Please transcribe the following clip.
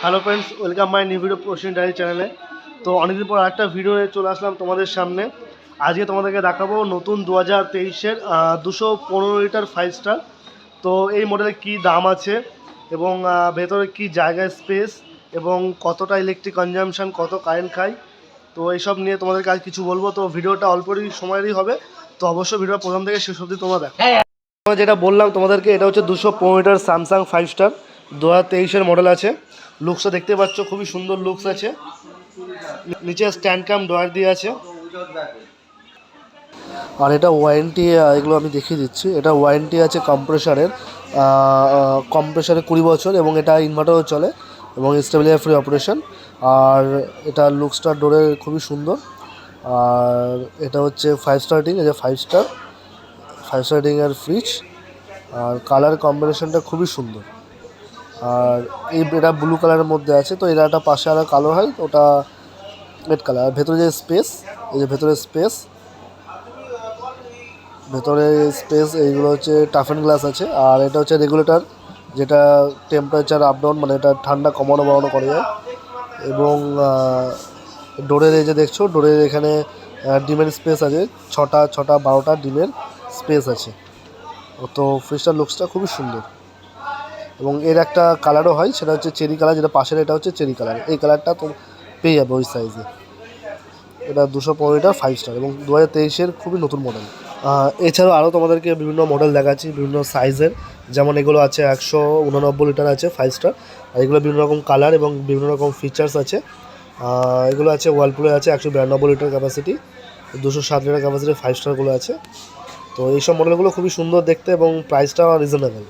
Hello friends, welcome my new video প্রশ্ন diary চ্যানেলে। তো অনেকদিন পর একটা ভিডিও নিয়ে চলে আসলাম তোমাদের সামনে। আজকে তোমাদেরকে দেখাবো নতুন 2023-এর 215 লিটার 5 স্টার। তো এই মডেলের কী দাম আছে এবং ভেতরে কী জায়গায় স্পেস এবং কতটা ইলেকট্রিক কনজামশান, কত কারেন্ট খায়, তো এইসব নিয়ে তোমাদেরকে আজ কিছু বলবো। তো ভিডিওটা অল্পই সময়েরই হবে, তো অবশ্যই ভিডিও প্রথম থেকে শেষ অবধি তোমরা দেখো। যেটা বললাম তোমাদেরকে, এটা হচ্ছে 215 লিটার স্যামসাং 5 স্টার 2023-এর মডেল আছে। লুকসটা দেখতে পাচ্ছ, খুবই সুন্দর লুকস আছে। নিচে স্ট্যান্ড কাম ডয়ার দিয়ে আছে। আর এটা ওয়ারেন্টি, এগুলো আমি দেখিয়ে দিচ্ছি। এটা ওয়ারেন্টি আছে কম্প্রেসারের 20 বছর, এবং এটা ইনভার্টারও চলে এবং স্টেবিলাইজার ফ্রি অপারেশন। আর এটা লুকসটা ডোরে খুবই সুন্দর। আর এটা হচ্ছে 5 স্টার রেটিং, এই যে 5 স্টার রেটিংয়ের ফ্রিজ। আর কালার কম্বিনেশনটা খুবই সুন্দর। আর এটা ব্লু কালারের মধ্যে আছে, তো এটা একটা পাশে আরও কালো হয়, ওটা রেড কালার। আর ভেতরে যে স্পেস, এই যে ভেতরে স্পেস এইগুলো হচ্ছে টাফেন গ্লাস আছে। আর এটা হচ্ছে রেগুলেটর, যেটা টেম্পারেচার আপ ডাউন, মানে এটা ঠান্ডা কমানো বাড়ানো করা যায়। এবং ডোরের এই যে দেখছো, ডোরের এখানে ডিমের স্পেস আছে, 6টা 12টা ডিমের স্পেস আছে। তো ফ্রিজটার লুকসটা খুবই সুন্দর। এবং এর একটা কালারও হয়, সেটা হচ্ছে চেরি কালার, যেটা পাশের এটা হচ্ছে চেরি কালার। এই কালারটা তো পেয়ে যাবে ওই সাইজে। এটা 215 লিটার 5 স্টার এবং 2023-এর খুবই নতুন মডেল। এছাড়াও আরও তোমাদেরকে বিভিন্ন মডেল দেখাচ্ছি, বিভিন্ন সাইজের। যেমন এগুলো আছে 189 লিটার আছে 5 স্টার। আর এগুলো বিভিন্ন রকম কালার এবং বিভিন্ন রকম ফিচার্স আছে। এগুলো আছে ওয়ার্লপুলের আছে 192 লিটার ক্যাপাসিটি, 207 লিটার ক্যাপাসিটি 5 স্টারগুলো আছে। তো এইসব মডেলগুলো খুবই সুন্দর দেখতে এবং প্রাইসটাও রিজনেবল।